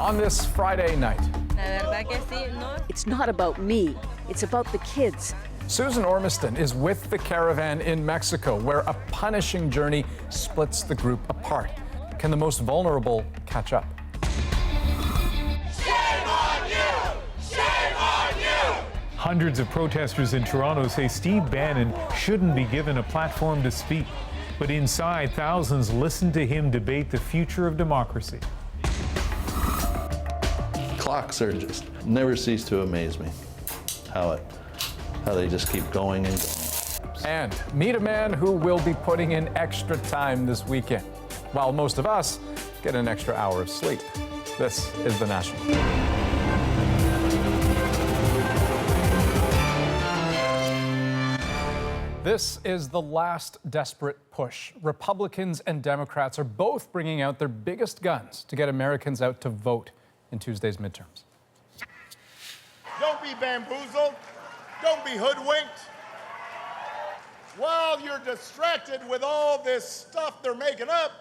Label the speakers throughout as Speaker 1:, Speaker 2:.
Speaker 1: on this Friday night.
Speaker 2: It's not about me, it's about the kids.
Speaker 1: Susan Ormiston is with the Caravan in Mexico, where a punishing journey splits the group apart. Can the most vulnerable catch up?
Speaker 3: Shame on you! Shame on you!
Speaker 4: Hundreds of protesters in Toronto say Steve Bannon shouldn't be given a platform to speak. But inside, thousands listen to him debate the future of democracy.
Speaker 5: Clocks are just never cease to amaze me. How they just keep going and going.
Speaker 1: And meet a man who will be putting in extra time this weekend, while most of us get an extra hour of sleep. This is The National. This is the last desperate push. Republicans and Democrats are both bringing out their biggest guns to get Americans out to vote in Tuesday's midterms.
Speaker 6: Don't be bamboozled. Don't be hoodwinked. While you're distracted with all this stuff they're making up,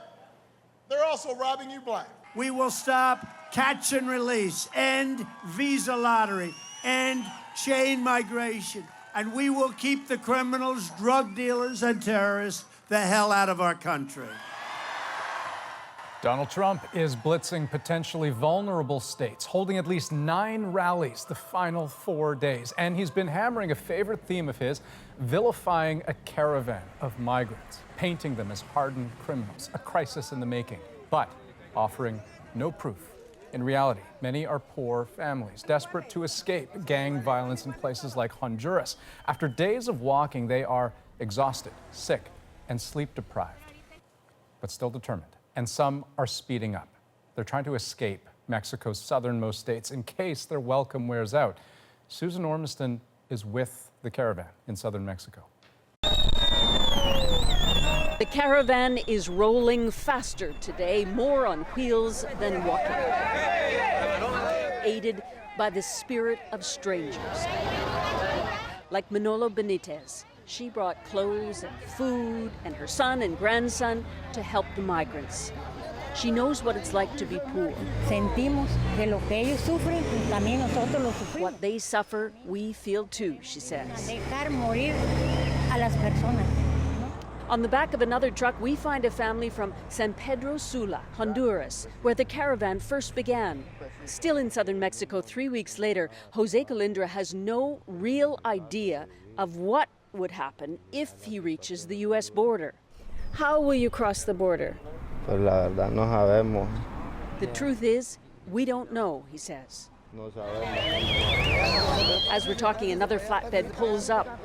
Speaker 6: they're also robbing you blind.
Speaker 7: We will stop catch and release, end visa lottery, end chain migration, and we will keep the criminals, drug dealers, and terrorists the hell out of our country.
Speaker 1: Donald Trump is blitzing potentially vulnerable states, holding at least 9 rallies the final 4 days. And he's been hammering a favorite theme of his, vilifying a caravan of migrants, painting them as hardened criminals, a crisis in the making, but offering no proof. In reality, many are poor families, desperate to escape gang violence in places like Honduras. After days of walking, they are exhausted, sick, and sleep-deprived, but still determined. And some are speeding up. They're trying to escape Mexico's southernmost states in case their welcome wears out. Susan Ormiston is with the Caravan in southern Mexico.
Speaker 2: The Caravan is rolling faster today, more on wheels than walking. Aided by the spirit of strangers. Like Manolo Benitez, she brought clothes and food and her son and grandson to help the migrants. She knows what it's like to be poor.
Speaker 8: Sentimos que lo que ellos sufren, también nosotros lo sufrimos.
Speaker 2: What they suffer, we feel too, she says.
Speaker 8: Dejar morir a las personas.
Speaker 2: On the back of another truck, we find a family from San Pedro Sula, Honduras, where the Caravan first began. Still in southern Mexico 3 weeks later, Jose Colindra has no real idea of what would happen if he reaches the U.S. border. How will you cross the border?
Speaker 9: Pues la verdad no sabemos.
Speaker 2: The truth is, we don't know, he says.
Speaker 9: No sabemos.
Speaker 2: As we're talking, another flatbed pulls up.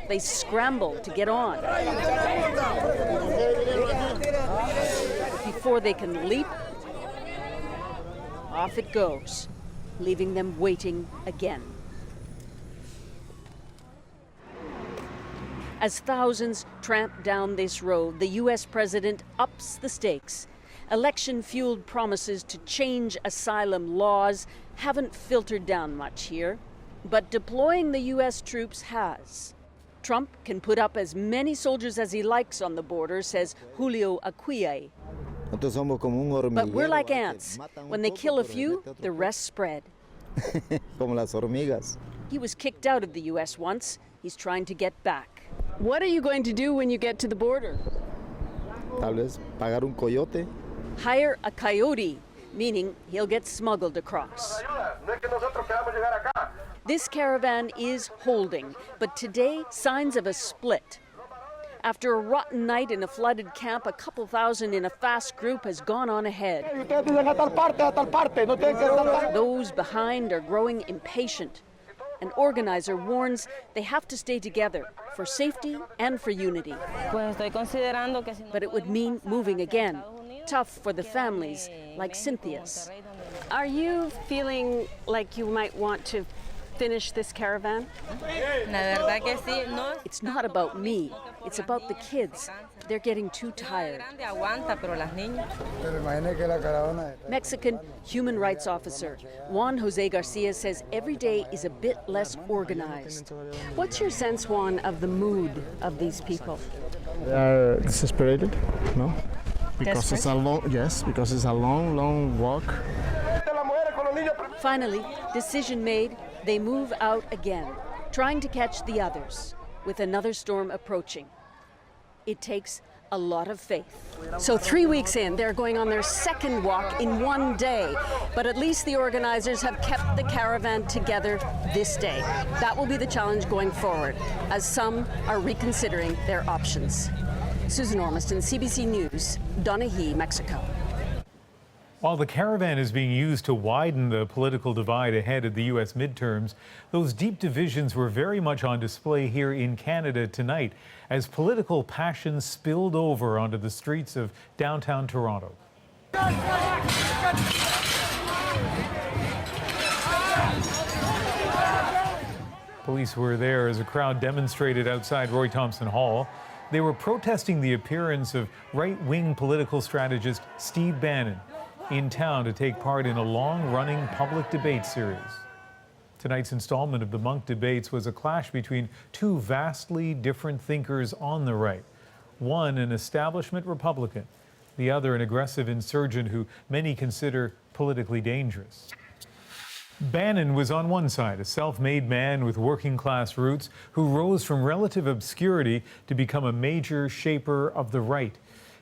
Speaker 2: They scramble to get on. Before they can leap, off it goes, leaving them waiting again. As thousands tramp down this road, the U.S. president ups the stakes. Election-fueled promises to change asylum laws haven't filtered down much here, but deploying the U.S. troops has. Trump can put up as many soldiers as he likes on the border, says Julio Acuye. But we're like ants. When they kill a few, the rest spread.
Speaker 9: Como las hormigas.
Speaker 2: He was kicked out of the U.S. once. He's trying to get back. What are you going to do when you get to the border?
Speaker 9: Tal vez pagar un coyote.
Speaker 2: Hire a coyote, meaning he'll get smuggled across. This caravan is holding, but today, signs of a split. After a rotten night in a flooded camp, a couple thousand in a fast group has gone on ahead. Those behind are growing impatient. An organizer warns they have to stay together for safety and for unity. But it would mean moving again. Tough for the families like Cynthia's. Are you feeling like you might want to finish this caravan? It's not about me. It's about the kids. They're getting too tired. Mexican human rights officer Juan Jose Garcia says every day is a bit less organized. What's your sense, Juan, of the mood of these people?
Speaker 10: They are desesperated, no?
Speaker 9: Because it's a long, long walk.
Speaker 2: Finally, decision made, they move out again, trying to catch the others, with another storm approaching. It takes a lot of faith. So 3 weeks in, they're going on their second walk in one day. But at least the organizers have kept the caravan together this day. That will be the challenge going forward, as some are reconsidering their options. Susan Ormiston, CBC News, Donaghey, Mexico.
Speaker 4: While the caravan is being used to widen the political divide ahead of the U.S. midterms, those deep divisions were very much on display here in Canada tonight as political passions spilled over onto the streets of downtown Toronto. Police were there as a crowd demonstrated outside Roy Thomson Hall. They were protesting the appearance of right-wing political strategist Steve Bannon in town to take part in a long-running public debate series. Tonight's installment of the Monk Debates was a clash between two vastly different thinkers on the right. One, an establishment Republican, the other, an aggressive insurgent who many consider politically dangerous. Bannon was on one side, a self-made man with working-class roots who rose from relative obscurity to become a major shaper of the right.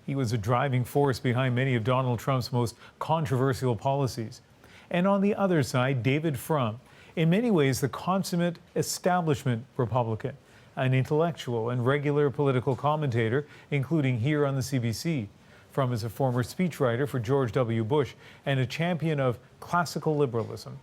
Speaker 4: He was a driving force behind many of Donald Trump's most controversial policies. And on the other side, David Frum, in many ways the consummate establishment Republican, an intellectual and regular political commentator, including here on the CBC. Frum is a former speechwriter for George W. Bush and a champion of classical liberalism.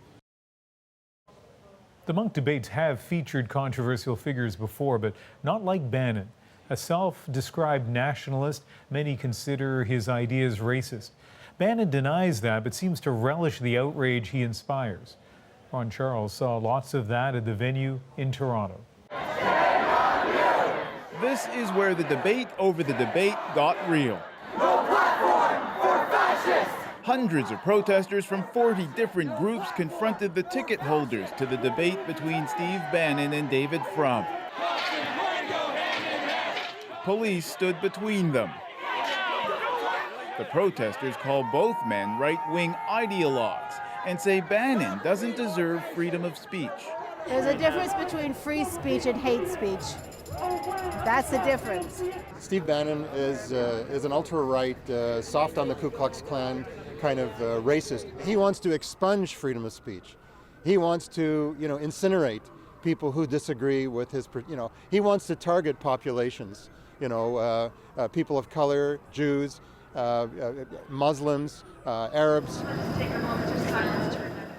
Speaker 4: The Monk Debates have featured controversial figures before, but not like Bannon. A self-described nationalist, many consider his ideas racist. Bannon denies that, but seems to relish the outrage he inspires. Ron Charles saw lots of that at the venue in Toronto.
Speaker 10: This is where the debate over the debate got real.
Speaker 3: No platform for fascists!
Speaker 10: Hundreds of protesters from 40 different groups confronted the ticket holders to the debate between Steve Bannon and David Frum. Police stood between them. The protesters call both men right-wing ideologues and say Bannon doesn't deserve freedom of speech.
Speaker 11: There's a difference between free speech and hate speech. That's the difference.
Speaker 12: Steve Bannon is an ultra-right, soft on the Ku Klux Klan kind of racist. He wants to expunge freedom of speech. He wants to, incinerate people who disagree with his, he wants to target populations. People of color, Jews, Muslims, Arabs.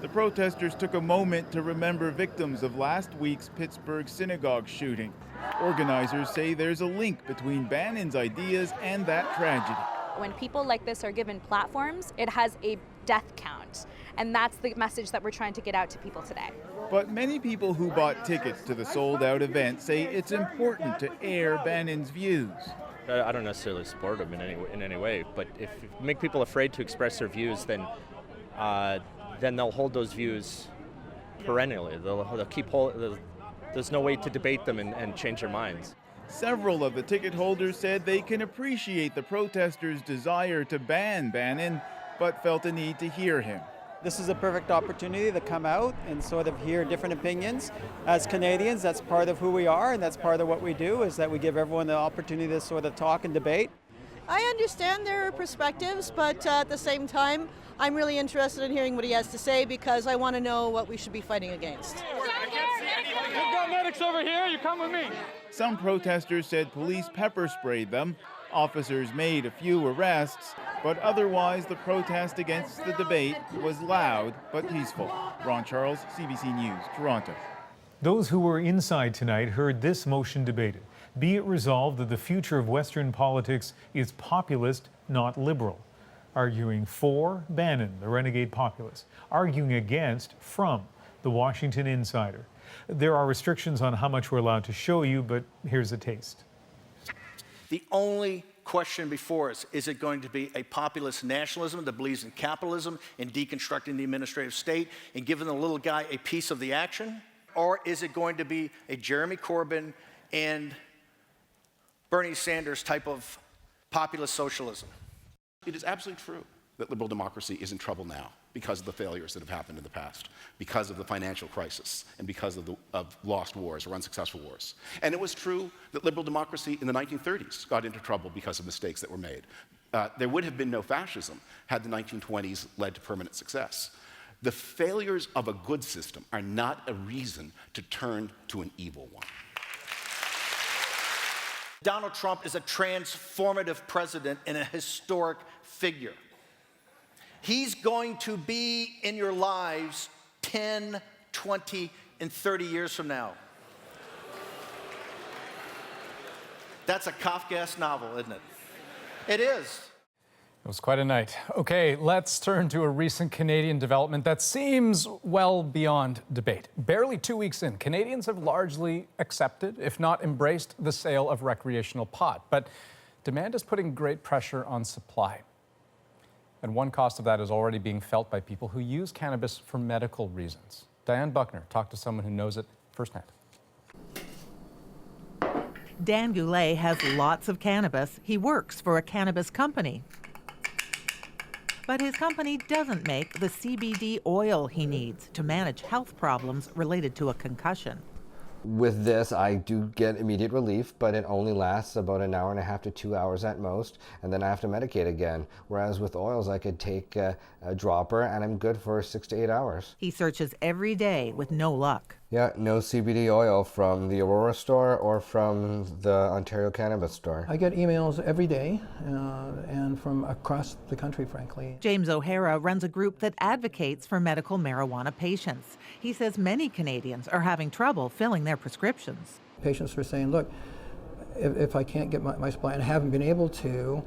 Speaker 10: The protesters took a moment to remember victims of last week's Pittsburgh synagogue shooting. Organizers say there's a link between Bannon's ideas and that tragedy.
Speaker 13: When people like this are given platforms, it has a death count. And that's the message that we're trying to get out to people today.
Speaker 10: But many people who bought tickets to the sold-out event say it's important to air Bannon's views.
Speaker 14: I don't necessarily support him in any way, but if you make people afraid to express their views, then they'll hold those views perennially. They'll keep there's no way to debate them and change their minds.
Speaker 10: Several of the ticket holders said they can appreciate the protesters' desire to ban Bannon, but felt a need to hear him.
Speaker 15: This is a perfect opportunity to come out and sort of hear different opinions. As Canadians, that's part of who we are, and that's part of what we do, is that we give everyone the opportunity to sort of talk and debate.
Speaker 16: I understand their perspectives, but at the same time, I'm really interested in hearing what he has to say because I want to know what we should be fighting against.
Speaker 17: We've got medics over here, you come with me.
Speaker 10: Some protesters said police pepper sprayed them. Officers made a few arrests, but otherwise the protest against the debate was loud but peaceful. Ron Charles, CBC News, Toronto.
Speaker 4: Those who were inside tonight heard this motion debated. Be it resolved that the future of Western politics is populist, not liberal. Arguing for Bannon, the renegade populist. Arguing against Frum, the Washington insider. There are restrictions on how much we're allowed to show you, but here's a taste.
Speaker 18: The only question before us, is it going to be a populist nationalism that believes in capitalism and deconstructing the administrative state and giving the little guy a piece of the action? Or is it going to be a Jeremy Corbyn and Bernie Sanders type of populist socialism?
Speaker 19: It is absolutely true that liberal democracy is in trouble now because of the failures that have happened in the past, because of the financial crisis, and because of lost wars or unsuccessful wars. And it was true that liberal democracy in the 1930s got into trouble because of mistakes that were made. There would have been no fascism had the 1920s led to permanent success. The failures of a good system are not a reason to turn to an evil one.
Speaker 18: Donald Trump is a transformative president and a historic figure. He's going to be in your lives 10, 20, and 30 years from now. That's a Kafkaesque novel, isn't it? It is.
Speaker 1: It was quite a night. Okay, let's turn to a recent Canadian development that seems well beyond debate. Barely 2 weeks in, Canadians have largely accepted, if not embraced, the sale of recreational pot. But demand is putting great pressure on supply. And one cost of that is already being felt by people who use cannabis for medical reasons. Diane Buckner talked to someone who knows it firsthand.
Speaker 20: Dan Goulet has lots of cannabis. He works for a cannabis company. But his company doesn't make the CBD oil he needs to manage health problems related to a concussion.
Speaker 21: With this, I do get immediate relief, but it only lasts about an hour and a half to 2 hours at most, and then I have to medicate again. Whereas with oils, I could take a dropper and I'm good for 6 to 8 hours.
Speaker 20: He searches every day with no luck.
Speaker 21: Yeah, no CBD oil from the Aurora store or from the Ontario Cannabis store.
Speaker 22: I get emails every day and from across the country, frankly.
Speaker 20: James O'Hara runs a group that advocates for medical marijuana patients. He says many Canadians are having trouble filling their prescriptions.
Speaker 22: Patients are saying, look, if I can't get my supply and haven't been able to,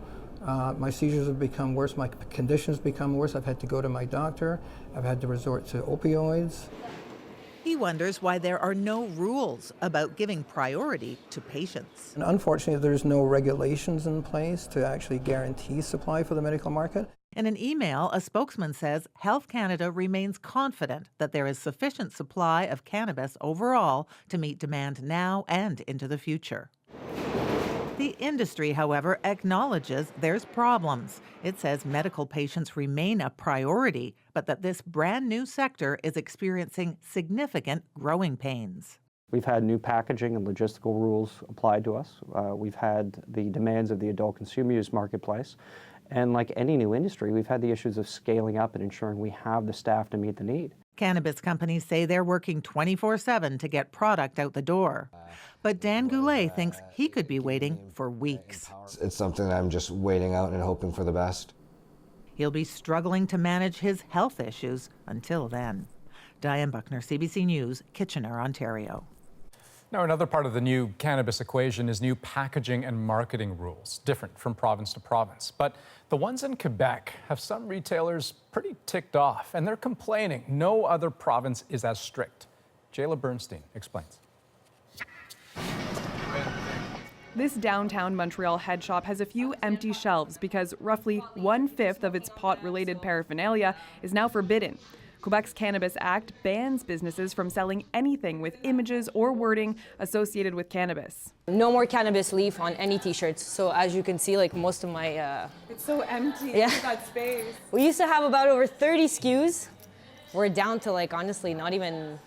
Speaker 22: my seizures have become worse, my conditions become worse. I've had to go to my doctor. I've had to resort to opioids.
Speaker 20: He wonders why there are no rules about giving priority to patients.
Speaker 22: And unfortunately, there's no regulations in place to actually guarantee supply for the medical market.
Speaker 20: In an email, a spokesman says Health Canada remains confident that there is sufficient supply of cannabis overall to meet demand now and into the future. The industry, however, acknowledges there's problems. It says medical patients remain a priority, but that this brand new sector is experiencing significant growing pains.
Speaker 23: We've had new packaging and logistical rules applied to us. We've had the demands of the adult consumer use marketplace. And like any new industry, we've had the issues of scaling up and ensuring we have the staff to meet the need.
Speaker 20: Cannabis companies say they're working 24/7 to get product out the door. But Dan Goulet thinks he could be waiting for weeks.
Speaker 21: It's something I'm just waiting out and hoping for the best.
Speaker 20: He'll be struggling to manage his health issues until then. Diane Buckner, CBC News, Kitchener, Ontario.
Speaker 1: Now, another part of the new cannabis equation is new packaging and marketing rules, different from province to province. But the ones in Quebec have some retailers pretty ticked off, and they're complaining no other province is as strict. Jayla Bernstein explains.
Speaker 24: This downtown Montreal head shop has a few empty shelves because roughly 1/5 of its pot-related paraphernalia is now forbidden. Quebec's Cannabis Act bans businesses from selling anything with images or wording associated with cannabis.
Speaker 25: No more cannabis leaf on any t-shirts. So as you can see, like most of my...
Speaker 24: It's so empty,
Speaker 25: yeah.
Speaker 24: That space.
Speaker 25: We used to have about over 30 SKUs. We're down to like, honestly, not even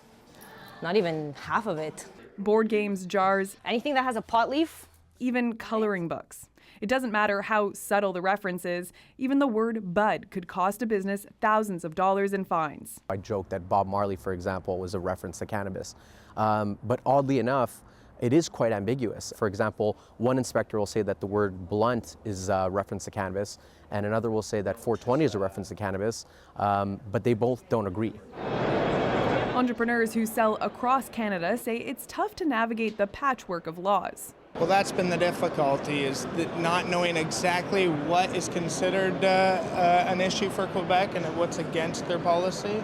Speaker 25: half of it.
Speaker 24: Board games, jars.
Speaker 25: Anything that has a pot leaf.
Speaker 24: Even coloring books. It doesn't matter how subtle the reference is, even the word bud could cost a business thousands of dollars in fines.
Speaker 26: I joke that Bob Marley, for example, was a reference to cannabis. But oddly enough, it is quite ambiguous. For example, one inspector will say that the word blunt is a reference to cannabis, and another will say that 420 is a reference to cannabis, but they both don't agree.
Speaker 24: Entrepreneurs who sell across Canada say it's tough to navigate the patchwork of laws.
Speaker 27: Well, that's been the difficulty, is that not knowing exactly what is considered an issue for Quebec and what's against their policy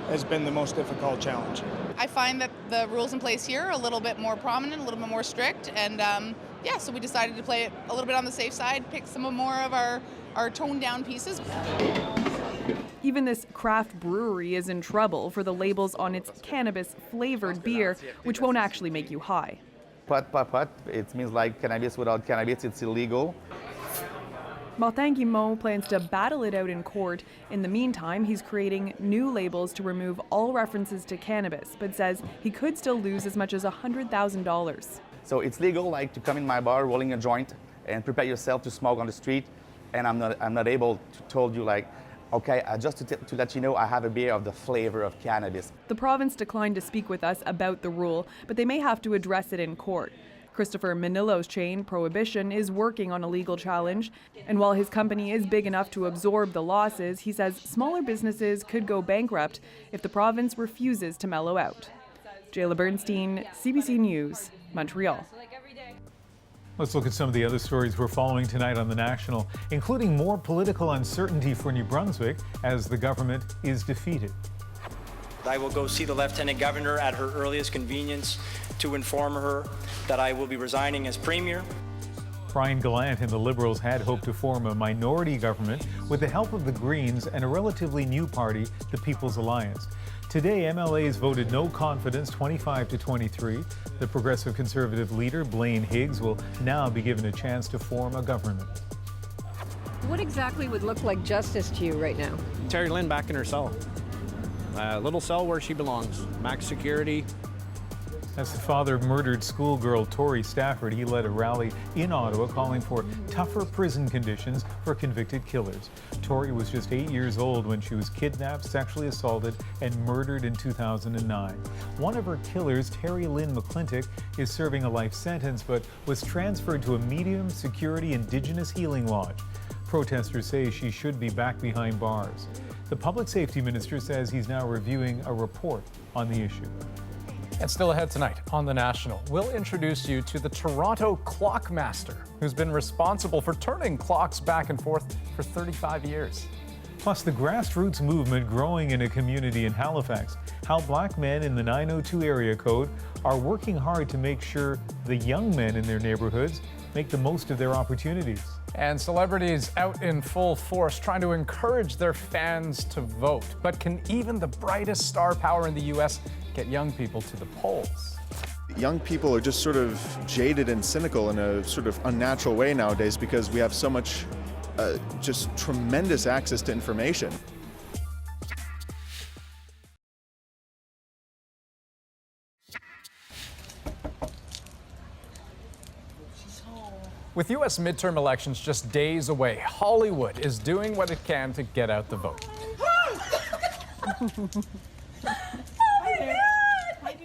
Speaker 27: has been the most difficult challenge.
Speaker 28: I find that the rules in place here are a little bit more prominent, a little bit more strict, and so we decided to play it a little bit on the safe side, pick some more of our toned down pieces.
Speaker 24: Even this craft brewery is in trouble for the labels on its cannabis-flavored beer, which won't actually make you high.
Speaker 29: Pot, it means like cannabis without cannabis, it's illegal.
Speaker 24: Mothangi Mo plans to battle it out in court. In the meantime, he's creating new labels to remove all references to cannabis, but says he could still lose as much as $100,000.
Speaker 2: So it's legal, like, to come in my bar rolling a joint and prepare yourself to smoke on the street, and I'm not able to tell you, like, okay, just to let you know, I have a beer of the flavor of cannabis.
Speaker 24: The province declined to speak with us about the rule, but they may have to address it in court. Christopher Manilo's chain, Prohibition, is working on a legal challenge. And while his company is big enough to absorb the losses, he says smaller businesses could go bankrupt if the province refuses to mellow out. Jayla Bernstein, CBC News, Montreal.
Speaker 4: Let's look at some of the other stories we're following tonight on The National, including more political uncertainty for New Brunswick as the government is defeated.
Speaker 3: I will go see the Lieutenant Governor at her earliest convenience to inform her that I will be resigning as Premier.
Speaker 4: Brian Gallant and the Liberals had hoped to form a minority government with the help of the Greens and a relatively new party, the People's Alliance. Today, MLAs voted no confidence 25-23. The Progressive Conservative leader, Blaine Higgs, will now be given a chance to form a government.
Speaker 5: What exactly would look like justice to you right now?
Speaker 6: Terry Lynn back in her cell. Little cell where she belongs. Max security.
Speaker 4: As the father of murdered schoolgirl Tori Stafford, he led a rally in Ottawa calling for tougher prison conditions for convicted killers. Tori was just 8 years old when she was kidnapped, sexually assaulted, and murdered in 2009. One of her killers, Terry Lynn McClintock, is serving a life sentence but was transferred to a medium security Indigenous healing lodge. Protesters say she should be back behind bars. The public safety minister says he's now reviewing a report on the issue.
Speaker 1: And still ahead tonight on The National, we'll introduce you to the Toronto Clockmaster, who's been responsible for turning clocks back and forth for 35 years.
Speaker 4: Plus, the grassroots movement growing in a community in Halifax, how black men in the 902 area code are working hard to make sure the young men in their neighborhoods make the most of their opportunities.
Speaker 1: And celebrities out in full force trying to encourage their fans to vote. But can even the brightest star power in the U.S. get young people to the polls?
Speaker 7: Young people are just sort of jaded and cynical in a sort of unnatural way nowadays because we have so much just tremendous access to information.
Speaker 1: With U.S. midterm elections just days away, Hollywood is doing what it can to get out the vote.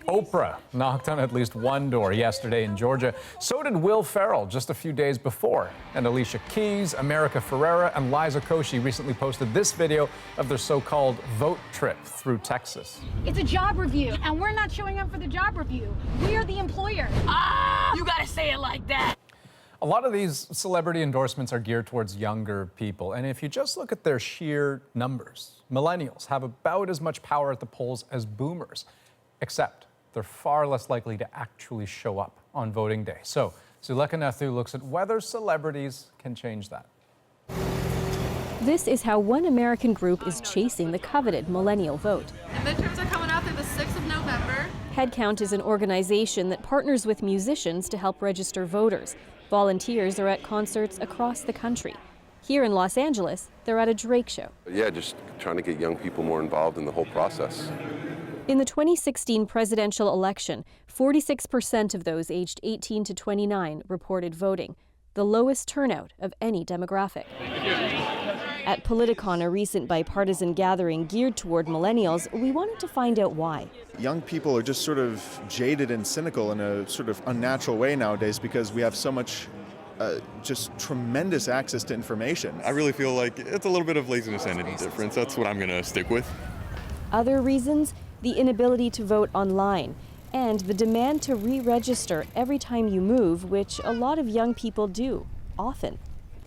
Speaker 1: Oprah knocked on at least one door yesterday in Georgia. So did Will Ferrell just a few days before. And Alicia Keys, America Ferrera, and Liza Koshy recently posted this video of their so-called vote trip through Texas.
Speaker 8: It's a job review, and we're not showing up for the job review. We are the employer. Ah! You gotta say it like that.
Speaker 1: A lot of these celebrity endorsements are geared towards younger people. And if you just look at their sheer numbers, millennials have about as much power at the polls as boomers, except they're far less likely to actually show up on voting day. So Zuleka Nathu looks at whether celebrities can change that.
Speaker 9: This is how one American group is chasing the coveted millennial vote.
Speaker 11: The midterms are coming out through the 6th of November.
Speaker 9: Headcount is an organization that partners with musicians to help register voters. Volunteers are at concerts across the country. Here in Los Angeles, they're at a Drake show.
Speaker 29: Yeah, just trying to get young people more involved in the whole process.
Speaker 9: In the 2016 presidential election, 46% of those aged 18 to 29 reported voting, the lowest turnout of any demographic. At Politicon, a recent bipartisan gathering geared toward millennials, we wanted to find out why.
Speaker 7: Young people are just sort of jaded and cynical in a sort of unnatural way nowadays because we have so much just tremendous access to information.
Speaker 30: I really feel like it's a little bit of laziness and indifference. That's what I'm going to stick with.
Speaker 9: Other reasons? The inability to vote online and the demand to re-register every time you move, which a lot of young people do, often.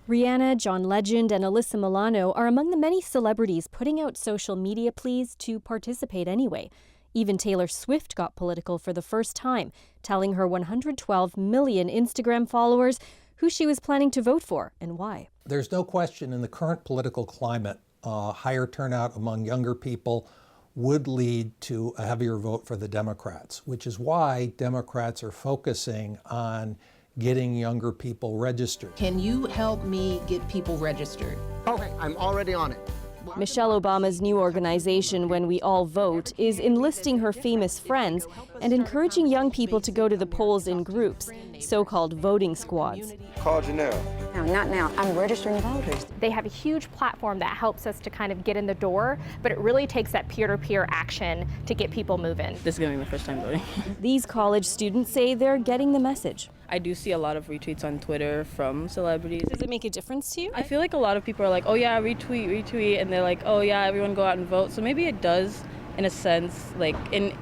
Speaker 9: Rihanna, John Legend, and Alyssa Milano are among the many celebrities putting out social media pleas to participate anyway. Even Taylor Swift got political for the first time, telling her 112 million Instagram followers who she was planning to vote for and why.
Speaker 31: There's no question in the current political climate, higher turnout among younger people would lead to a heavier vote for the Democrats, which is why Democrats are focusing on getting younger people registered.
Speaker 10: Can you help me get people registered?
Speaker 12: Okay, I'm already on it.
Speaker 9: Michelle Obama's new organization, When We All Vote, is enlisting her famous friends and encouraging young people to go to the polls in groups, so-called voting squads.
Speaker 12: Call Janelle.
Speaker 13: No, not now. I'm registering voters.
Speaker 14: They have a huge platform that helps us to kind of get in the door, but it really takes that peer-to-peer action to get people moving.
Speaker 15: This is going to be my first time voting.
Speaker 9: These college students say they're getting the message.
Speaker 15: I do see a lot of retweets on Twitter from celebrities.
Speaker 9: Does it make a difference to you?
Speaker 15: I feel like a lot of people are like, oh yeah, retweet, and they're like, oh yeah, everyone go out and vote. So maybe it does, in a sense, like in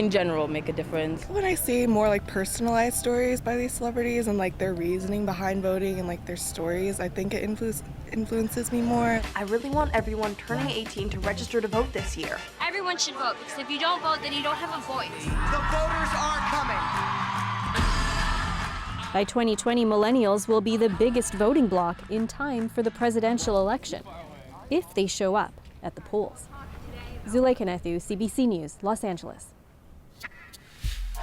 Speaker 15: general, make a difference.
Speaker 16: When I see more like personalized stories by these celebrities and like their reasoning behind voting and like their stories, I think it influences me more.
Speaker 17: I really want everyone turning 18 to register to vote this year.
Speaker 18: Everyone should vote, because if you don't vote, then you don't have a voice.
Speaker 17: The voters are coming.
Speaker 9: By 2020, millennials will be the biggest voting bloc in time for the presidential election, if they show up at the polls. Zuleika Nethu, CBC News, Los Angeles.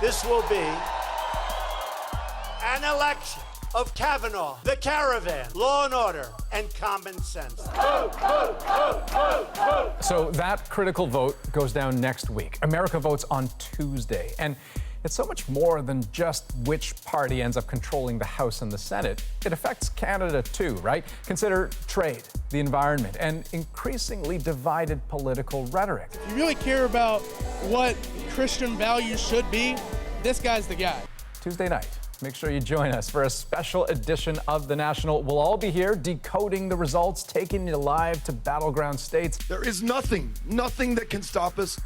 Speaker 19: This will be an election of Kavanaugh, the Caravan, law and order, and common sense.
Speaker 1: So that critical vote goes down next week. America votes on Tuesday. And it's so much more than just which party ends up controlling the House and the Senate. It affects Canada too, right? Consider trade, the environment, and increasingly divided political rhetoric.
Speaker 27: If you really care about what Christian values should be, this guy's the guy.
Speaker 1: Tuesday night, make sure you join us for a special edition of The National. We'll all be here decoding the results, taking you live to battleground states.
Speaker 22: There is nothing that can stop us.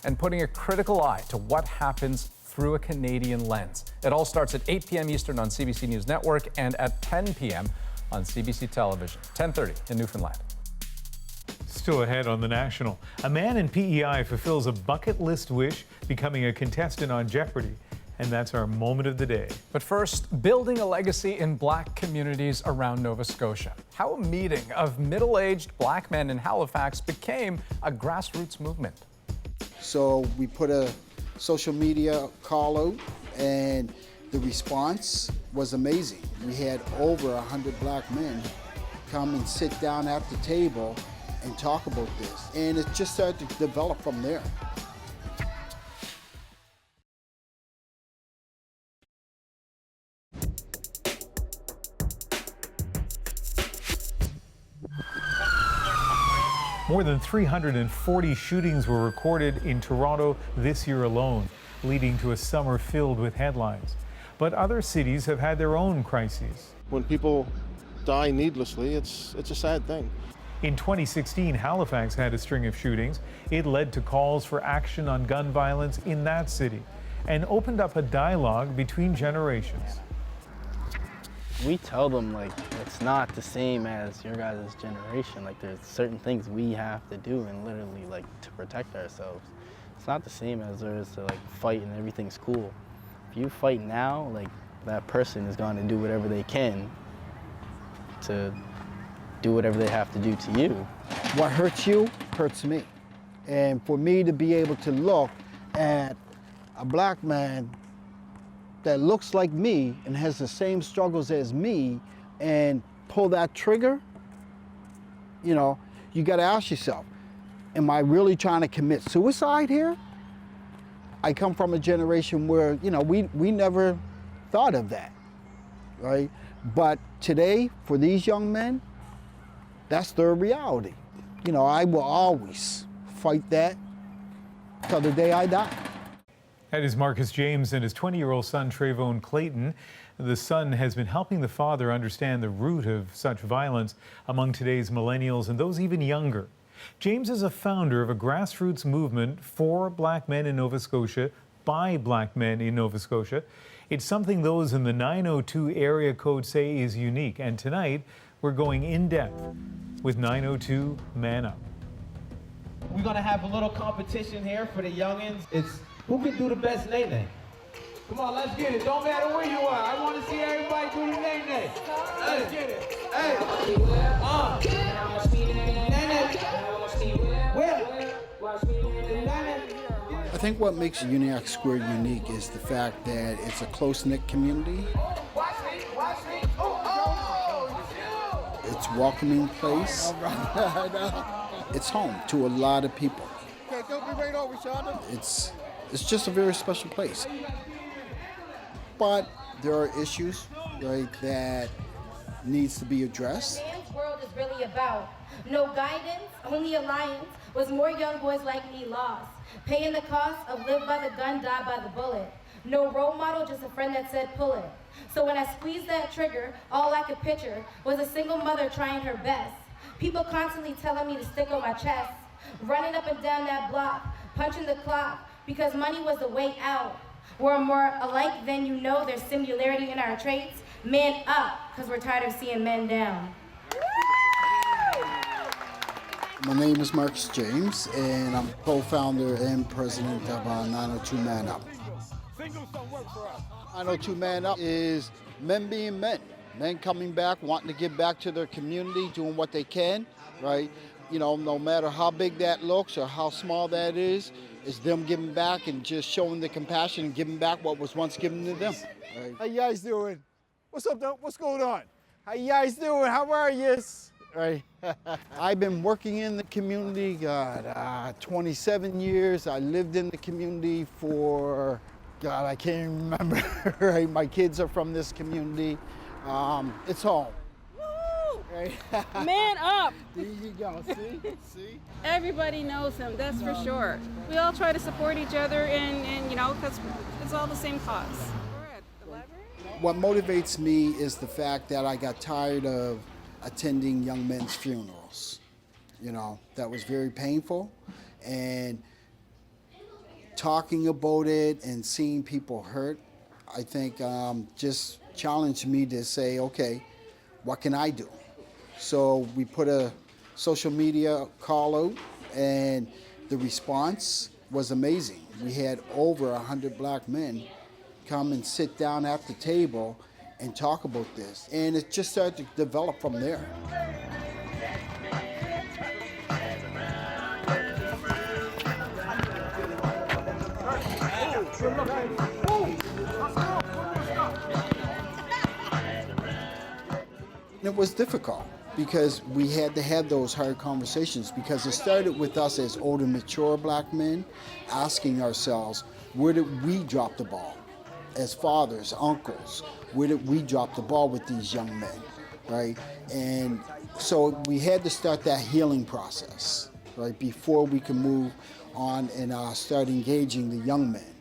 Speaker 1: And putting a critical eye to what happens through a Canadian lens. It all starts at 8 p.m. Eastern on CBC News Network and at 10 p.m. on CBC Television, 10:30 in Newfoundland.
Speaker 4: Still ahead on The National, a man in PEI fulfills a bucket list wish, becoming a contestant on Jeopardy. And that's our moment of the day.
Speaker 1: But first, building a legacy in Black communities around Nova Scotia. How a meeting of middle-aged Black men in Halifax became a grassroots movement.
Speaker 23: So we put a social media call out, and the response was amazing. We had over 100 Black men come and sit down at the table and talk about this. And it just started to develop from there.
Speaker 4: More than 340 shootings were recorded in Toronto this year alone, leading to a summer filled with headlines. But other cities have had their own crises.
Speaker 22: When people die needlessly, it's a sad thing.
Speaker 4: In 2016, Halifax had a string of shootings. It led to calls for action on gun violence in that city and opened up a dialogue between generations.
Speaker 32: We tell them, like, it's not the same as your guys' generation. Like, there's certain things we have to do and literally, like, to protect ourselves. It's not the same as there is to, like, fight and everything's cool. If you fight now, like, that person is going to do whatever they can to do whatever they have to do to you.
Speaker 23: What hurts you hurts me. And for me to be able to look at a Black man that looks like me and has the same struggles as me and pull that trigger, you know, you gotta ask yourself, am I really trying to commit suicide here? I come from a generation where, you know, we never thought of that, right? But today, for these young men, that's their reality. You know, I will always fight that till the day I die.
Speaker 4: That is Marcus James and his 20-year-old son, Trayvon Clayton. The son has been helping the father understand the root of such violence among today's millennials and those even younger. James is a founder of a grassroots movement for Black men in Nova Scotia, by Black men in Nova Scotia. It's something those in the 902 area code say is unique. And tonight, we're going in depth with 902 ManUp.
Speaker 33: We're gonna have a little competition here for the youngins. It's who can do the best nay-nay? Come on, let's get it. Don't matter where you are. I want to see everybody do the nay-nay. Let's get it. Hey.
Speaker 23: I think what makes Uniacke Square unique is the fact that it's a close-knit community, It's a welcoming place. It's home to a lot of people. It's just a very special place. But there are issues, right, that needs to be addressed.
Speaker 2: Man's world is really about no guidance, only alliance, was more young boys like me lost. Paying the cost of live by the gun, die by the bullet. No role model, just a friend that said pull it. So when I squeezed that trigger, all I could picture was a single mother trying her best. People constantly telling me to stick on my chest. Running up and down that block, punching the clock, because money was the way out. We're more alike than you know, there's similarity in our traits. Man up, because we're tired of seeing men down.
Speaker 23: My name is Marcus James, and I'm co-founder and president of 902 ManUp. 902 ManUp is men being men. Men coming back, wanting to give back to their community, doing what they can, right? You know, no matter how big that looks or how small that is, it's them giving back and just showing the compassion and giving back what was once given to them. Right?
Speaker 3: How you guys doing? What's up, though? What's going on? How you guys doing? How are you? Right.
Speaker 23: I've been working in the community, 27 years. I lived in the community for, God, I can't even remember. Right? My kids are from this community. It's home.
Speaker 15: Right. Man up!
Speaker 23: There you go, see?
Speaker 15: Everybody knows him, that's for sure. We all try to support each other and you know, because it's all the same cause.
Speaker 23: What motivates me is the fact that I got tired of attending young men's funerals. You know, that was very painful, and talking about it and seeing people hurt, I think just challenged me to say, okay, what can I do? So we put a social media call out, and the response was amazing. We had over 100 black men come and sit down at the table and talk about this. And it just started to develop from there. It was difficult because we had to have those hard conversations, because it started with us as older, mature black men asking ourselves, where did we drop the ball? As fathers, uncles, where did we drop the ball with these young men, right? And so we had to start that healing process, right, before we can move on and start engaging the young men.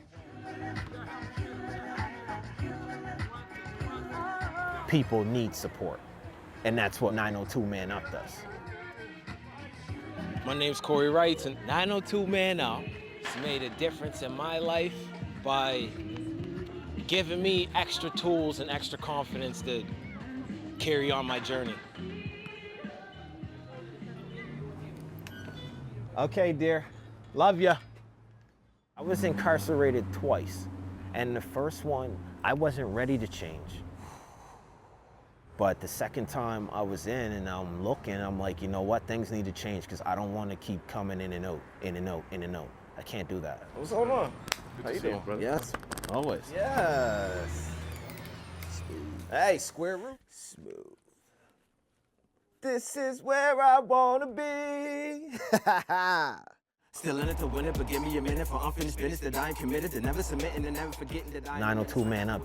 Speaker 5: People need support, and that's what 902 ManUp does.
Speaker 6: My name's Corey Wright, and 902 ManUp has made a difference in my life by giving me extra tools and extra confidence to carry on my journey.
Speaker 5: Okay, dear, love ya. I was incarcerated twice, and the first one, I wasn't ready to change. But the second time I was in and I'm looking, I'm like, you know what, things need to change, because I don't want to keep coming in and out, in and out, in and out. I can't do that.
Speaker 6: What's going on?
Speaker 5: How you doing, brother? Yes, always.
Speaker 6: Yes.
Speaker 5: Smooth. Hey, square root. Smooth. This is where I wanna be.
Speaker 8: Still in it to win it, but give me a minute for unfinished business that I ain't committed to, never submitting and never forgetting that I
Speaker 5: 902 ManUp.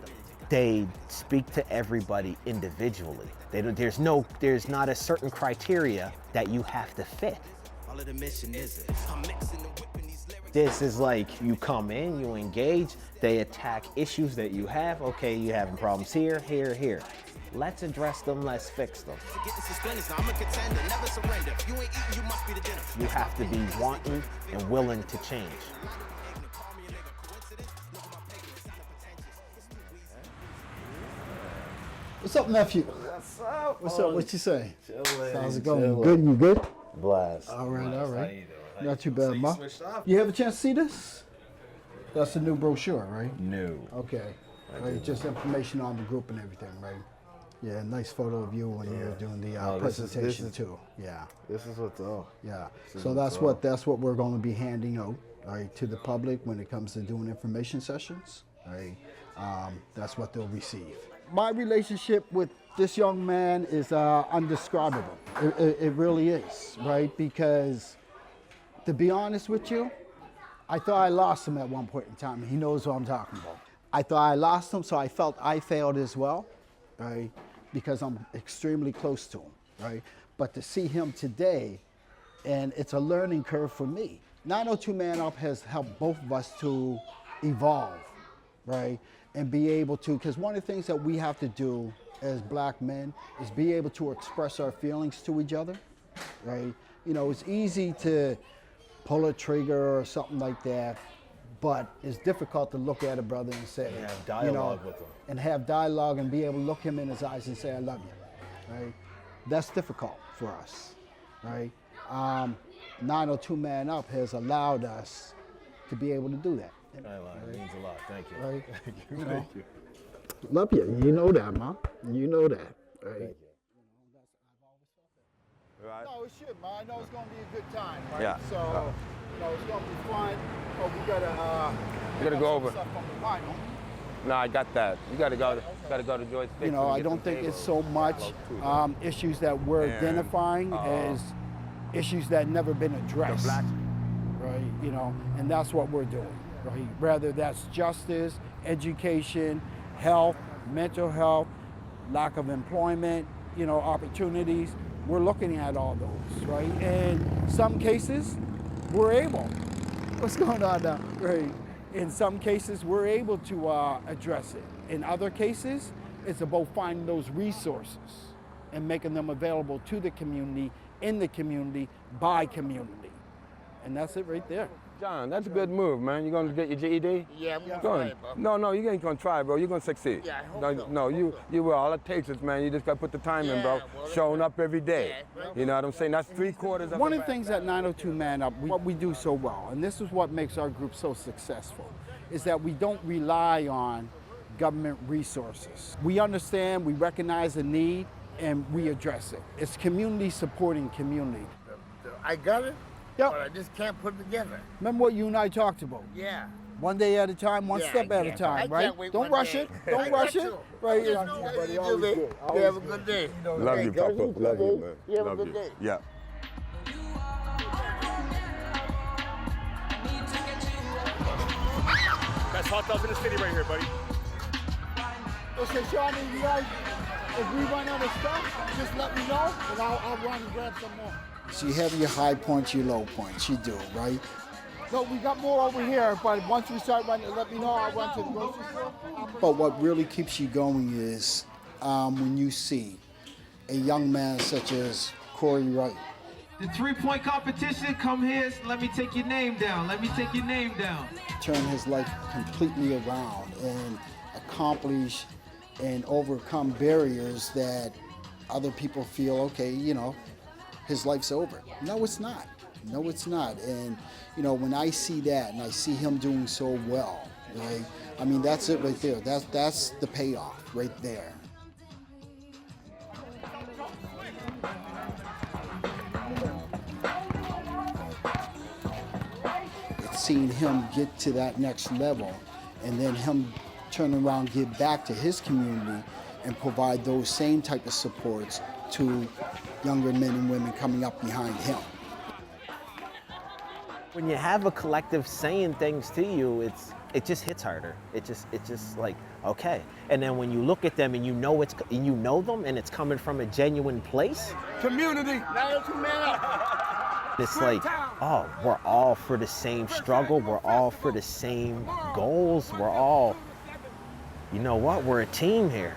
Speaker 5: They speak to everybody individually. There's not a certain criteria that you have to fit.
Speaker 8: All of the mission is it. I'm mixing and whipping these lyrics.
Speaker 5: This is like, you come in, you engage, they attack issues that you have. Okay, you having problems here, here, here. Let's address them, let's fix them. You have to be wanting and willing to change.
Speaker 23: What's up, nephew?
Speaker 5: What's up?
Speaker 23: What's up? What you say?
Speaker 5: Chilling.
Speaker 23: How's it going? Good? You good?
Speaker 5: Blast.
Speaker 23: All right, all right.
Speaker 5: How you doing?
Speaker 23: Not too bad, Ma. You have a chance to see this? That's the new brochure, right?
Speaker 5: New.
Speaker 23: Okay. Right, just information on the group and everything, right? Yeah, nice photo of you when you were doing the presentation too. Yeah.
Speaker 22: This is what's up.
Speaker 23: Yeah. So that's what we're going to be handing out, right, to the public when it comes to doing information sessions, right? That's what they'll receive. My relationship with this young man is undescribable. It really is, right? Because to be honest with you, I thought I lost him at one point in time. He knows what I'm talking about. I thought I lost him, so I felt I failed as well, right? Because I'm extremely close to him, right? But to see him today, and it's a learning curve for me. 902 Man Up has helped both of us to evolve, right? And be able to, because one of the things that we have to do as black men is be able to express our feelings to each other, right? You know, it's easy to pull a trigger or something like that, but it's difficult to look at a brother and say,
Speaker 5: And have dialogue with him.
Speaker 23: And have dialogue and be able to look him in his eyes and say, I love you, right? That's difficult for us, right? 902 Man Up has allowed us to be able to do that.
Speaker 5: It means a lot. Thank you.
Speaker 23: Right?
Speaker 5: Thank you.
Speaker 23: You know?
Speaker 5: Thank you.
Speaker 23: Love you. You know that, man. You know that, right?
Speaker 3: Right.
Speaker 23: No, it should, man. I know it's going to be a good time, right?
Speaker 3: Yeah.
Speaker 23: So, you know, it's going to be fun. But we
Speaker 3: gotta go over.
Speaker 23: Stuff from the vinyl.
Speaker 3: No, I got that. You gotta go to Joyce.
Speaker 23: You know, I don't think it's so much issues that we're identifying as issues that never been addressed, right? You know, and that's what we're doing, right? Whether that's justice, education, health, mental health, lack of employment, you know, opportunities. We're looking at all those, right? And some cases, we're able. What's going on now? Right. In some cases, we're able to address it. In other cases, it's about finding those resources and making them available to the community, in the community, by community. And that's it right there.
Speaker 3: John, that's a good move, man. You gonna get your GED?
Speaker 23: Yeah, I'm gonna
Speaker 3: Go
Speaker 23: try
Speaker 3: on.
Speaker 23: it, bro.
Speaker 3: No, you ain't gonna try, bro. You're gonna succeed.
Speaker 23: Yeah, I hope so.
Speaker 3: No, you will. All it takes is, man, you just gotta put the time in, bro.
Speaker 23: well,
Speaker 3: Showing up every day. You know what I'm saying? That's 3/4 of
Speaker 23: One of the things at 902 Man Up, what we do so well, and this is what makes our group so successful, is that we don't rely on government resources. We understand, we recognize the need, and we address it. It's community supporting community.
Speaker 7: I got it,
Speaker 23: Yep.
Speaker 7: but I just can't put it together.
Speaker 23: Remember what you and I talked about?
Speaker 7: Yeah.
Speaker 23: One day at a time, one
Speaker 7: Yeah,
Speaker 23: step
Speaker 7: I
Speaker 23: at a
Speaker 7: can't.
Speaker 23: time,
Speaker 7: I
Speaker 23: right?
Speaker 7: can't wait
Speaker 23: Don't
Speaker 7: one
Speaker 23: rush
Speaker 7: day.
Speaker 23: it.
Speaker 7: I
Speaker 23: Don't
Speaker 7: got
Speaker 23: rush it.
Speaker 7: to.
Speaker 23: Right?
Speaker 7: Just know what you do, man. You have a good day.
Speaker 3: Love you, Papa. Love you, man.
Speaker 7: You have a
Speaker 3: Love
Speaker 7: good
Speaker 3: you.
Speaker 7: day.
Speaker 3: Yeah.
Speaker 10: Best hot dogs in the city right here, buddy.
Speaker 23: Okay, Shawnee, you guys, if we run out of stuff, just let me know, and I'll run and grab some more. So you have your high points, your low points, you do, right? No, we got more over here, but once we start running, let me know, I'll run to the grocery store. But what really keeps you going is when you see a young man such as Corey Wright.
Speaker 33: The 3-point competition, come here, let me take your name down. Let me take your name down.
Speaker 23: Turn his life completely around and accomplish and overcome barriers that other people feel, okay, you know, his life's over. No, it's not. No, it's not. And, you know, when I see that and I see him doing so well, right, I mean, that's it right there. That's the payoff right there. It's seeing him get to that next level and then him turn around, give back to his community and provide those same type of supports to younger men and women coming up behind him.
Speaker 5: When you have a collective saying things to you, it just hits harder. It just like, okay. And then when you look at them and you know them and it's coming from a genuine place.
Speaker 7: Community, 902 Man Up.
Speaker 5: It's like, oh, we're all for the same struggle. We're all for the same goals. We're all, you know what? We're a team here.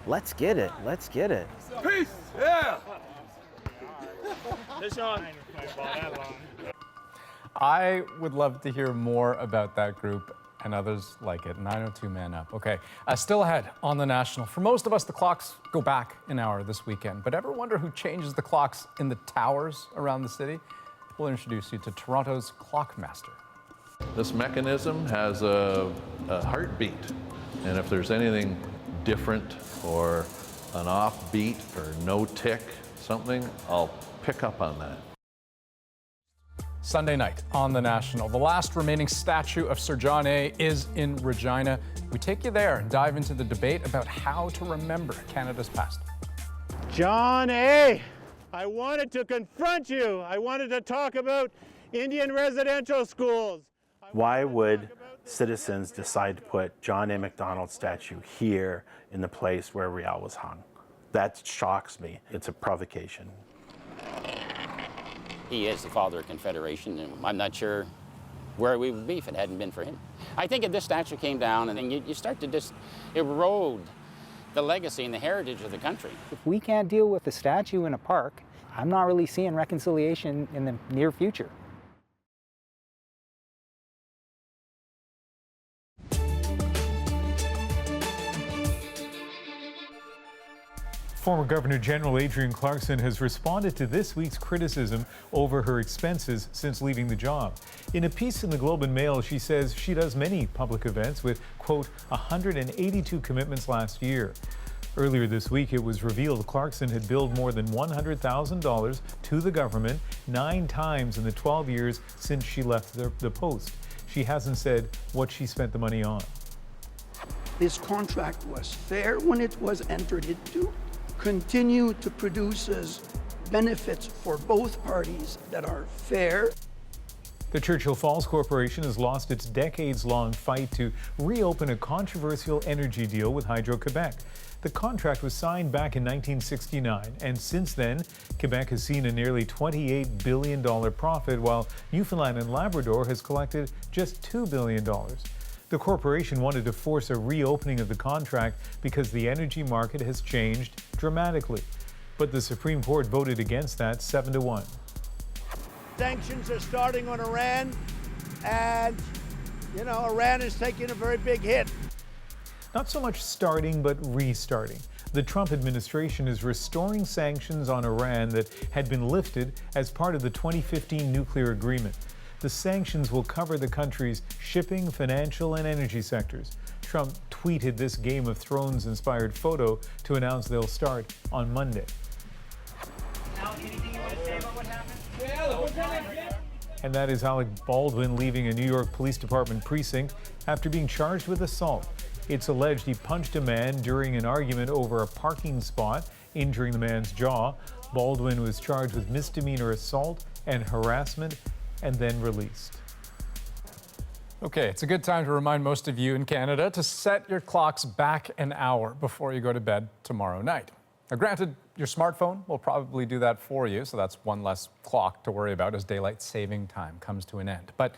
Speaker 5: Let's get it. Let's get it.
Speaker 7: Peace. Yeah.
Speaker 10: Hey, Sean.
Speaker 1: I would love to hear more about that group and others like it. 902 Man Up. Okay, still ahead on the National. For most of us, the clocks go back an hour this weekend. But ever wonder who changes the clocks in the towers around the city? We'll introduce you to Toronto's clockmaster.
Speaker 11: This mechanism has a heartbeat. And if there's anything different or an off beat or no tick, something, I'll pick up on that.
Speaker 1: Sunday night on The National. The last remaining statue of Sir John A. is in Regina. We take you there and dive into the debate about how to remember Canada's past.
Speaker 3: John A., I wanted to confront you. I wanted to talk about Indian residential schools.
Speaker 12: Why would citizens decide to put John A. Macdonald statue here in the place where Riel was hung? That shocks me. It's a provocation.
Speaker 13: He is the father of Confederation, and I'm not sure where we would be if it hadn't been for him. I think if this statue came down and then you start to just erode the legacy and the heritage of the country.
Speaker 14: If we can't deal with a statue in a park, I'm not really seeing reconciliation in the near future.
Speaker 4: Former Governor General Adrienne Clarkson has responded to this week's criticism over her expenses since leaving the job. In a piece in the Globe and Mail, she says she does many public events with, quote, 182 commitments last year. Earlier this week, it was revealed Clarkson had billed more than $100,000 to the government 9 times in the 12 years since she left the post. She hasn't said what she spent the money on.
Speaker 16: This contract was fair when it was entered into. Continue to produce benefits for both parties that are fair.
Speaker 4: The Churchill Falls Corporation has lost its decades-long fight to reopen a controversial energy deal with Hydro-Quebec. The contract was signed back in 1969, and since then, Quebec has seen a nearly $28 billion profit, while Newfoundland and Labrador has collected just $2 billion. The corporation wanted to force a reopening of the contract because the energy market has changed dramatically. But the Supreme Court voted against that 7-1.
Speaker 3: Sanctions are starting on Iran, and, you know, Iran is taking a very big hit.
Speaker 4: Not so much starting, but restarting. The Trump administration is restoring sanctions on Iran that had been lifted as part of the 2015 nuclear agreement. The sanctions will cover the country's shipping, financial, and energy sectors. Trump tweeted this Game of Thrones-inspired photo to announce they'll start on Monday. And that is Alec Baldwin leaving a New York Police Department precinct after being charged with assault. It's alleged he punched a man during an argument over a parking spot, injuring the man's jaw. Baldwin was charged with misdemeanor assault and harassment and then released.
Speaker 1: Okay, it's a good time to remind most of you in Canada to set your clocks back an hour before you go to bed tomorrow night. Now, granted, your smartphone will probably do that for you, so that's one less clock to worry about as daylight saving time comes to an end. But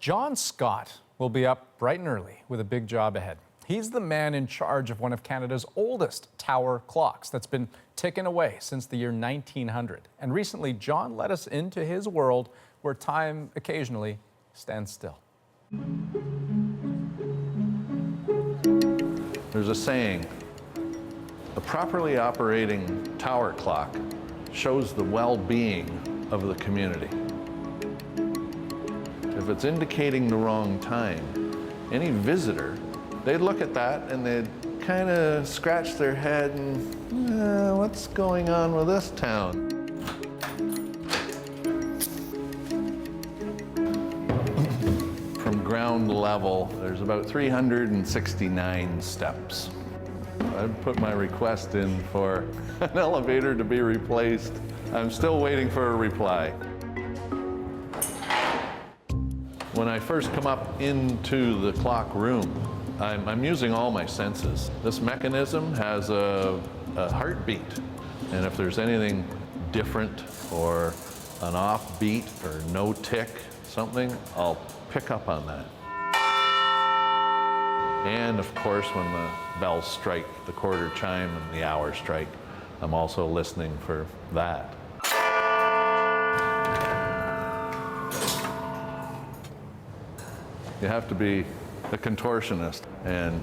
Speaker 1: John Scott will be up bright and early with a big job ahead. He's the man in charge of one of Canada's oldest tower clocks that's been ticking away since the year 1900. And recently, John let us into his world where time occasionally stands still.
Speaker 11: There's a saying, a properly operating tower clock shows the well-being of the community. If it's indicating the wrong time, any visitor, they'd look at that and they'd kind of scratch their head and, what's going on with this town? From ground level, there's about 369 steps. I've put my request in for an elevator to be replaced. I'm still waiting for a reply. When I first come up into the clock room, I'm using all my senses. This mechanism has a heartbeat, and if there's anything different or an off beat or no tick, something, I'll pick up on that. And of course, when the bells strike, the quarter chime and the hour strike, I'm also listening for that. You have to be a contortionist, and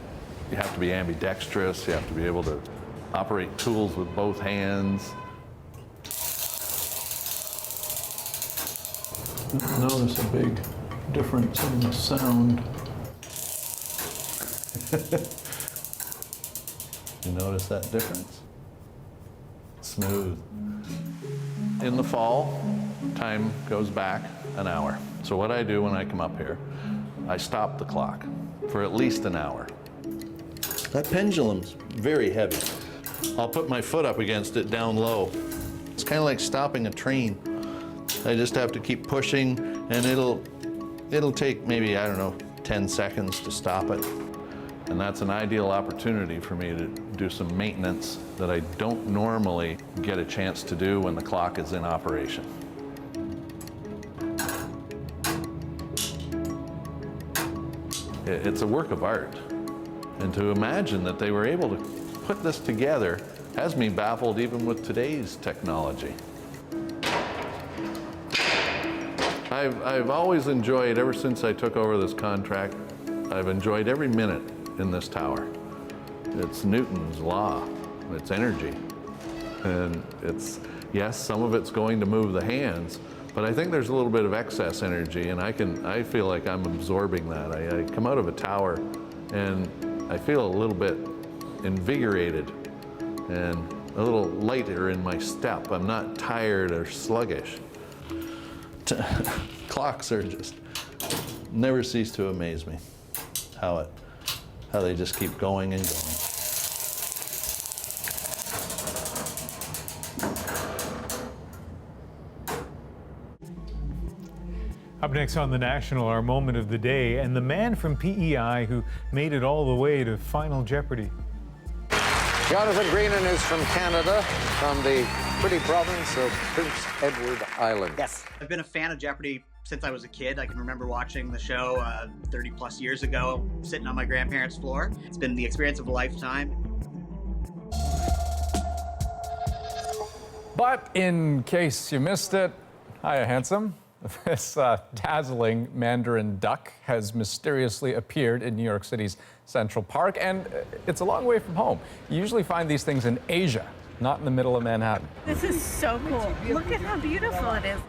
Speaker 11: you have to be ambidextrous. You have to be able to operate tools with both hands.
Speaker 20: Notice a big difference in the sound.
Speaker 11: You notice that difference? Smooth. In the fall, time goes back an hour. So what I do when I come up here, I stop the clock for at least an hour. That pendulum's very heavy. I'll put my foot up against it down low. It's kind of like stopping a train. I just have to keep pushing, and it'll take maybe, I don't know, 10 seconds to stop it. And that's an ideal opportunity for me to do some maintenance that I don't normally get a chance to do when the clock is in operation. It's a work of art. And to imagine that they were able to put this together has me baffled even with today's technology. I've always enjoyed, ever since I took over this contract, I've enjoyed every minute in this tower. It's Newton's law, it's energy. And it's, yes, some of it's going to move the hands, but I think there's a little bit of excess energy, and I feel like I'm absorbing that. I come out of a tower and I feel a little bit invigorated and a little lighter in my step. I'm not tired or sluggish. Clocks are just, never cease to amaze me, how they just keep going and going.
Speaker 4: Up next on The National, our moment of the day, and the man from PEI who made it all the way to Final Jeopardy.
Speaker 9: Jonathan Greenan is from Canada, from the pretty province of Prince Edward Island.
Speaker 17: Yes. I've been a fan of Jeopardy since I was a kid. I can remember watching the show 30 plus years ago, sitting on my grandparents' floor. It's been the experience of a lifetime.
Speaker 1: But in case you missed it, hiya, handsome. This dazzling mandarin duck has mysteriously appeared in New York City's Central Park, and it's a long way from home. You usually find these things in Asia, not in the middle of Manhattan.
Speaker 18: This is so cool. Look at how beautiful it is.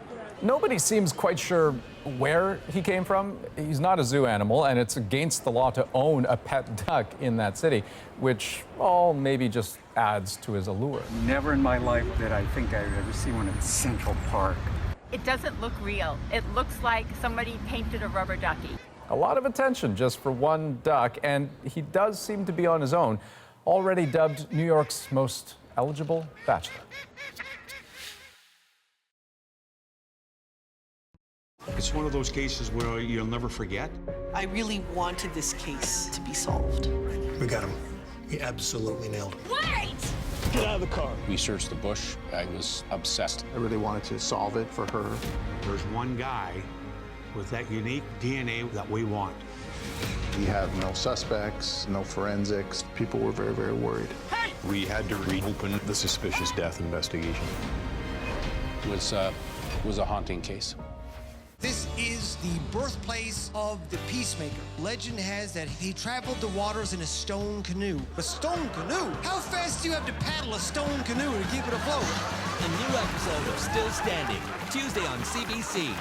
Speaker 1: Nobody seems quite sure where he came from. He's not a zoo animal, and it's against the law to own a pet duck in that city, which, well, maybe just adds to his allure.
Speaker 19: Never in my life did I think I would ever see one in Central Park.
Speaker 18: It doesn't look real. It looks like somebody painted a rubber ducky.
Speaker 1: A lot of attention just for one duck, and he does seem to be on his own, already dubbed New York's most eligible bachelor.
Speaker 21: It's one of those cases where you'll never forget.
Speaker 24: I really wanted this case to be solved.
Speaker 21: We got him. We absolutely nailed him.
Speaker 24: Wait!
Speaker 21: Get out of the car.
Speaker 25: We searched the bush. I was obsessed.
Speaker 22: I really wanted to solve it for her.
Speaker 21: There's one guy with that unique DNA that we want.
Speaker 22: We have no suspects, no forensics. People were very, very worried.
Speaker 21: Hey! We had to reopen the suspicious death investigation.
Speaker 25: It was a haunting case.
Speaker 26: This is the birthplace of the Peacemaker. Legend has that he traveled the waters in a stone canoe. A stone canoe? How fast do you have to paddle a stone canoe to keep it afloat?
Speaker 27: A new episode of Still Standing, Tuesday on CBC.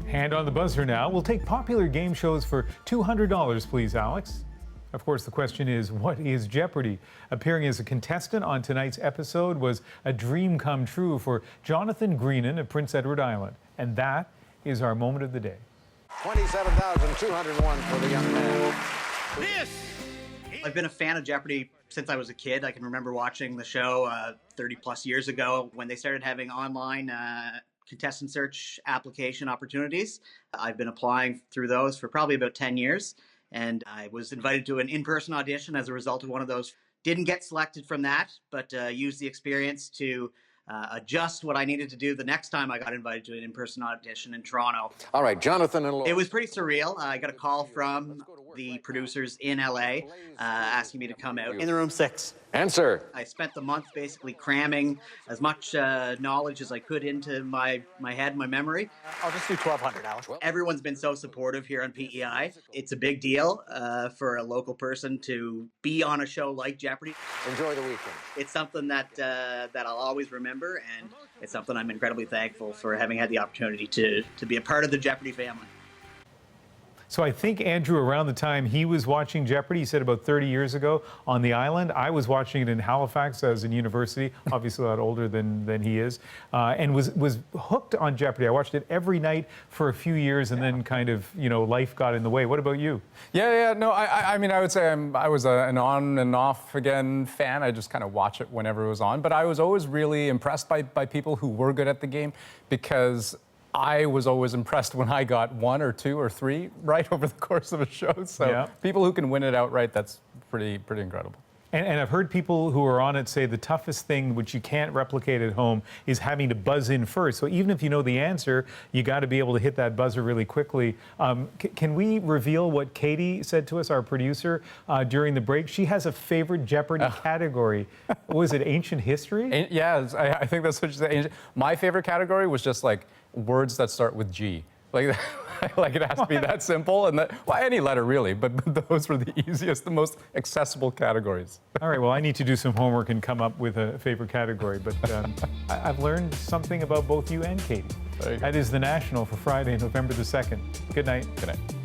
Speaker 4: Hand on the buzzer now. We'll take popular game shows for $200, please, Alex. Of course, the question is, what is Jeopardy? Appearing as a contestant on tonight's episode was a dream come true for Jonathan Greenan of Prince Edward Island. And that is our moment of the day.
Speaker 9: $27,201 for the young man.
Speaker 17: I've been a fan of Jeopardy since I was a kid. I can remember watching the show 30 plus years ago when they started having online contestant search application opportunities. I've been applying through those for probably about 10 years. And I was invited to an in-person audition as a result of one of those. Didn't get selected from that, but used the experience to adjust what I needed to do the next time I got invited to an in-person audition in Toronto.
Speaker 9: All right, Jonathan and Laura.
Speaker 17: It was pretty surreal. I got a call from the producers in LA asking me to come out. In the room 6.
Speaker 9: Answer.
Speaker 17: I spent the month basically cramming as much knowledge as I could into my head, my memory.
Speaker 24: I'll just do 1,200, Alex.
Speaker 17: Everyone's been so supportive here on PEI. It's a big deal for a local person to be on a show like Jeopardy.
Speaker 9: Enjoy the weekend.
Speaker 17: It's something that I'll always remember, and it's something I'm incredibly thankful for having had the opportunity to be a part of the Jeopardy family.
Speaker 4: So I think, Andrew, around the time he was watching Jeopardy, he said about 30 years ago on the island, I was watching it in Halifax. I was in university, obviously a lot older than he is, and was hooked on Jeopardy. I watched it every night for a few years, and then kind of, life got in the way. What about you?
Speaker 1: Yeah. No, I mean, I would say I was an on and off again fan. I just kind of watch it whenever it was on. But I was always really impressed by people who were good at the game, because I was always impressed when I got 1 or 2 or 3 right over the course of a show. So people who can win it outright, that's pretty incredible.
Speaker 4: And I've heard people who are on it say the toughest thing, which you can't replicate at home, is having to buzz in first. So even if you know the answer, you got to be able to hit that buzzer really quickly. Can we reveal what Katie said to us, our producer, during the break? She has a favorite Jeopardy category. Was it ancient history?
Speaker 1: Yeah, I think that's what she said. My favorite category was just like words that start with G. Like it has to be that simple, and any letter really, but those were the easiest, the most accessible categories.
Speaker 4: All right, well, I need to do some homework and come up with a favorite category, but I've learned something about both you and Katie. That is The National for Friday, November the 2nd. Good night.
Speaker 1: Good night.